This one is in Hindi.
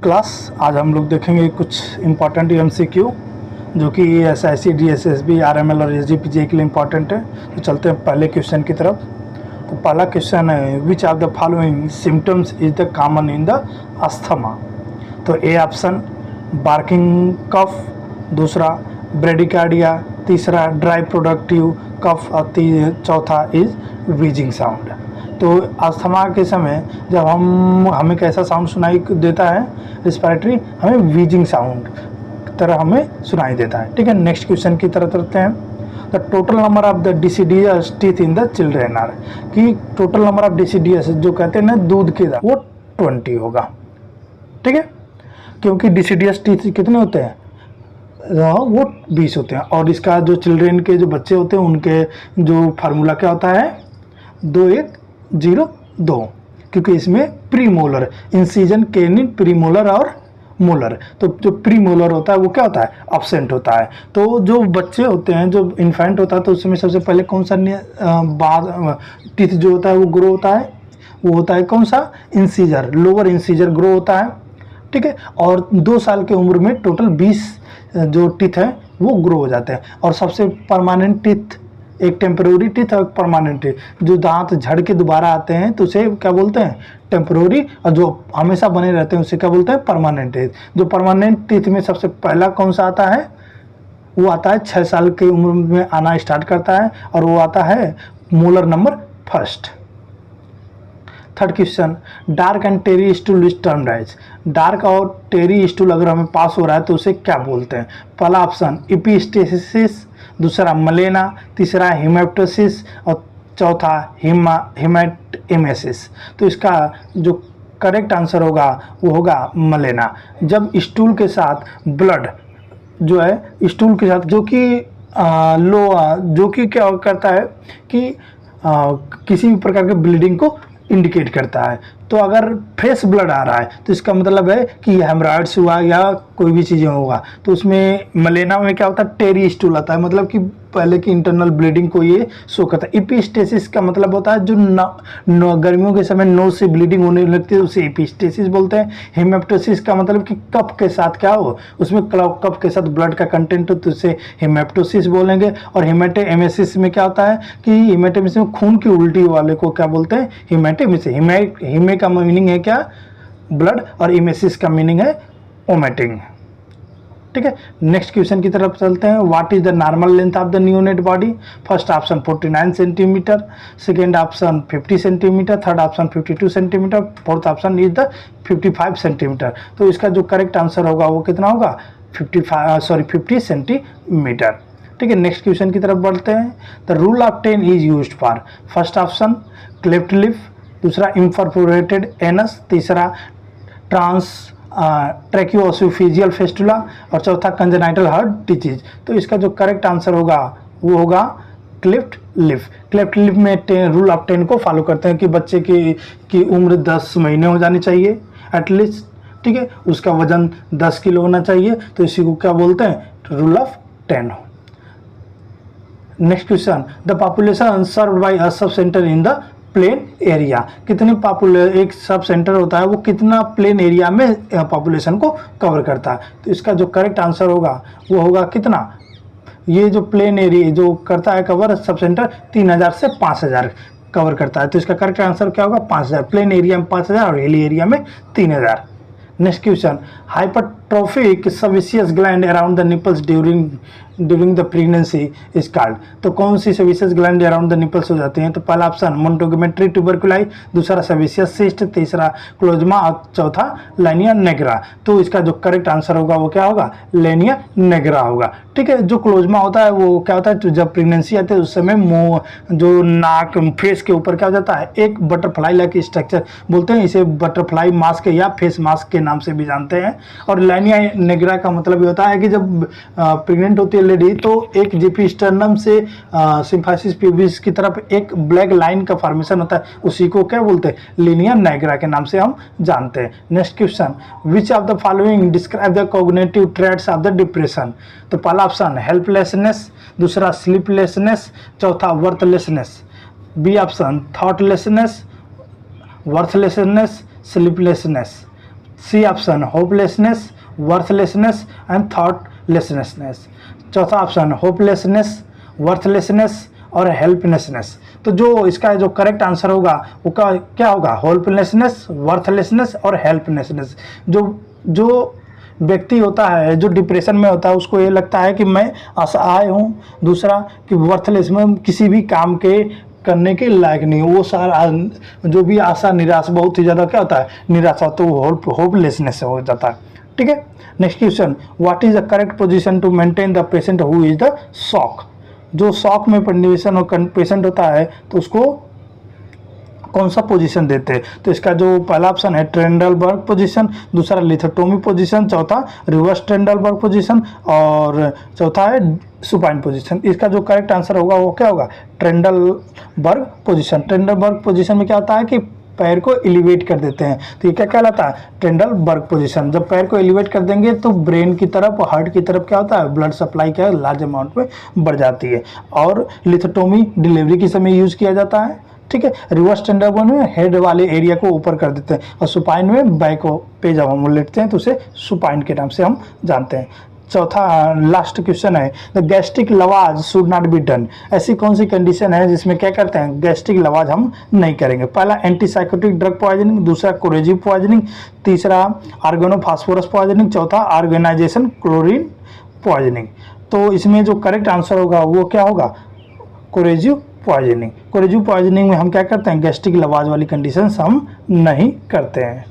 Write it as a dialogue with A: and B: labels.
A: क्लास आज हम लोग देखेंगे कुछ इम्पॉर्टेंट एमसीक्यू जो कि एसआईसी डीएसएसबी आरएमएल और एसजीपीजे के लिए इम्पॉर्टेंट है। तो चलते हैं पहले क्वेश्चन की तरफ। तो पहला क्वेश्चन है विच of the following symptoms is the common in the asthma. तो ए ऑप्शन बार्किंग कफ, दूसरा ब्रेडिकार्डिया, तीसरा ड्राई प्रोडक्टिव कफ और चौथा इज वीजिंग साउंड। तो अस्थमा के समय जब हमें कैसा साउंड सुनाई देता है, रिस्पिरेटरी, हमें वीजिंग साउंड तरह हमें सुनाई देता है। ठीक है, नेक्स्ट क्वेश्चन की तरफ चलते हैं। The total number of the deciduous teeth in the children are, कि टोटल नंबर ऑफ डिसीडियस जो कहते हैं ना दूध के दांत, वो 20 होगा। ठीक है, क्योंकि डिसीडियस टीथ कितने होते हैं, वो 20 होते हैं। और इसका जो चिल्ड्रेन के जो बच्चे होते हैं उनके जो फार्मूला क्या होता है, 2102, क्योंकि इसमें प्रीमोलर इंसिजन, केनिन, प्रीमोलर और मोलर। तो जो प्रीमोलर होता है वो क्या होता है, एब्सेंट होता है। तो जो बच्चे होते हैं, जो इन्फेंट होता है, तो उसमें सबसे पहले कौन सा टीथ जो होता है वो ग्रो होता है, वो होता है कौन सा, इंसीजर, लोअर इंसीजर ग्रो होता है। ठीक है, और 2 साल के उम्र में टोटल 20 जो टीथ हैं वो ग्रो हो जाते हैं। और सबसे परमानेंट टीथ, एक टेम्पररी टीथ और एक परमानेंट टीथ, जो दांत झड़ के दोबारा आते हैं तो उसे क्या बोलते हैं, टेम्पररी, और जो हमेशा बने रहते हैं उसे क्या बोलते हैं, परमानेंट टीथ। जो परमानेंट टीथ में सबसे पहला कौन सा आता है, वो आता है 6 साल की उम्र में आना स्टार्ट करता है, और वो आता है molar number first. Third question, dark and tarry stool is termed as. Dark और टेरी स्टूल अगर हमें पास हो रहा है तो उसे क्या बोलते हैं। पहला ऑप्शन इपिस्टेसिस, दूसरा मलेना, तीसरा हिमेप्टोसिस और चौथा हिमेटेमेसिस। तो इसका जो करेक्ट आंसर होगा वो होगा मलेना। जब स्टूल के साथ ब्लड जो है, स्टूल के साथ जो कि क्या करता है कि किसी भी प्रकार के ब्लीडिंग को इंडिकेट करता है। तो अगर फ्रेश ब्लड आ रहा है तो इसका मतलब है कि हेमराइड्स हुआ या कोई भी चीज़ें होगा। तो उसमें मलेना में क्या होता है, टेरी स्टूल आता है, मतलब कि पहले की इंटरनल ब्लीडिंग को ये शो करता है। इपिस्टेसिस का मतलब होता है जो गर्मियों के समय नोज से ब्लीडिंग होने लगती है, उसे इपिस्टेसिस बोलते हैं। हिमेप्टोसिस का मतलब कि कफ के साथ क्या हो, उसमें कफ के साथ ब्लड का कंटेंट हो तो उसे हिमेप्टोसिस बोलेंगे। और हिमेटेमेसिस में क्या होता है कि हिमेटेमेसिस में खून की उल्टी वाले को क्या बोलते हैं, हिमेटेमेसिस। हिमे का मीनिंग है क्या, ब्लड, और इमेसिस का मीनिंग है ओमेटिंग। ठीक है, नेक्स्ट क्वेश्चन की तरफ चलते हैं। What is the normal length of the neonate body. First option 49 centimetre, second option 50 centimetre, third option 52 centimetre, fourth option is the 55 centimetre. तो इसका जो करेक्ट आंसर होगा वो कितना होगा, 50 सेंटीमीटर। ठीक है, नेक्स्ट क्वेश्चन की तरफ बढ़ते हैं। The rule of 10 is used for. First option cleft lip, दूसरा इम्परफोरेटेड एनस, तीसरा ट्रैकियोएसोफेजियल फेस्टुला और चौथा कंजेनाइटल हार्ट डिजीज। तो इसका जो करेक्ट आंसर होगा वो होगा क्लेफ्ट लिप। क्लेफ्ट लिप में रूल ऑफ 10 को फॉलो करते हैं कि बच्चे की उम्र 10 महीने हो जानी चाहिए एटलीस्ट। ठीक है, उसका वजन 10 किलो होना चाहिए, तो इसी को क्या बोलते हैं, rule of 10। Next question, the population served by a sub centre in the plain area. कितने एक सब सेंटर होता है वो कितना प्लेन एरिया में पॉपुलेशन को कवर करता है। तो इसका जो करेक्ट आंसर होगा वो होगा कितना, ये जो प्लेन एरिया जो करता है कवर, सब सेंटर 3000 से 5000 कवर करता है। तो इसका करेक्ट आंसर क्या होगा, 5000। प्लेन एरिया में 5000 और हिली एरिया में 3000। Next question, hypertrophic sebaceous gland around the nipples during the pregnancy is called. तो कौन सी sebaceous gland around the nipples हो जाती हैं। तो पहला ऑप्शन मोंटोगेमेट्री ट्यूबरकुलाई, दूसरा सेबेसियस सिस्ट, तीसरा क्लोजमा और चौथा लैनिया नेग्रा। तो इसका जो करेक्ट आंसर होगा वो क्या होगा, लैनिया नेग्रा होगा। ठीक है, जो क्लोजमा होता है वो क्या होता है, तो जब प्रेगनेंसी आती है उस समय मुंह, जो नाक, फेस के ऊपर क्या हो जाता है, एक बटरफ्लाई लाइक स्ट्रक्चर बोलते हैं, इसे बटरफ्लाई मास्क या फेस मास्क के नाम से भी जानते हैं। और लैनिया नेग्रा का मतलब ये होता है कि जब प्रेग्नेंट होती है लेडी तो एक जीपी स्टर्नम से सिम्फाइसिस प्यूबिस की तरफ एक ब्लैक लाइन का फॉर्मेशन होता है, उसी को क्या बोलते हैं, लिनिया नेग्रा के नाम से हम जानते हैं। Next question, which of the following describe the cognitive traits of the depression. तो पहला ऑप्शन हेल्पलेसनेस, दूसरा स्लीपलेसनेस, चौथा worthlessness, B option thoughtlessness, worthlessness, sleeplessness. C option hopelessness, worthlessness and thoughtlessness. चौथा ऑप्शन होपलेसनेस, वर्थलेसनेस और हेल्पलेसनेस। तो जो इसका जो करेक्ट आंसर होगा वो क्या होगा? होपलेसनेस, वर्थलेसनेस और हेल्पलेसनेस। जो व्यक्ति होता है, जो डिप्रेशन में होता है, उसको ये लगता है कि मैं असहाय हूँ। दूसरा कि वर्थलेस, में किसी भी काम के करने के लायक नहीं हो। वो सारा जो भी आशा निराश बहुत ही ज़्यादा क्या होता है? निराशा, तो होपलेसनेस हो जाता है। ठीक है। Next question, what is the correct position to maintain the patient who is the shock. जो शॉक में कंडीशन और पेशेंट होता है तो उसको कौन सा पोजीशन देते हैं? तो इसका जो पहला ऑप्शन है ट्रेंडलबर्ग पोजीशन, दूसरा लिथोटोमी पोजीशन, चौथा रिवर्स ट्रेंडलबर्ग पोजीशन और चौथा है सुपाइन पोजीशन। इसका जो करेक्ट आंसर होगा वो क्या होगा? ट्रेंडलबर्ग पोजीशन। ट्रेंडलबर्ग पोजीशन में क्या होता है कि पैर को एलिवेट कर देते हैं, तो ये क्या कहलाता है? ट्रेंडलबर्ग पोजीशन। जब पैर को एलिवेट कर देंगे तो ब्रेन की तरफ, हार्ट की तरफ क्या होता है? ब्लड सप्लाई क्या है? लार्ज अमाउंट में बढ़ जाती है। और लिथोटोमी डिलीवरी के समय यूज किया जाता है। ठीक है। रिवर्स ट्रेंडलबर्ग में हेड वाले एरिया को ऊपर कर देते हैं और सुपाइन में बैक पे जब हम लेटते हैं तो उसे सुपाइन के नाम से हम जानते हैं। चौथा लास्ट क्वेश्चन है, the gastric लवाज should not be done. ऐसी कौन सी कंडीशन है जिसमें क्या करते हैं? गैस्ट्रिक लवाज हम नहीं करेंगे। पहला एंटीसाइकोटिक ड्रग पॉइजनिंग, दूसरा कोरेजिव पॉइजनिंग, तीसरा आर्गेनोफॉस्फोरस पॉइजनिंग, चौथा ऑर्गेनाइजेशन क्लोरीन पॉइजनिंग। तो इसमें जो करेक्ट आंसर होगा वो क्या होगा? कोरेजिव पॉइजनिंग। कोरेजिव पॉइजनिंग में हम क्या करते हैं? गैस्ट्रिक लवाज वाली कंडीशंस हम नहीं करते हैं।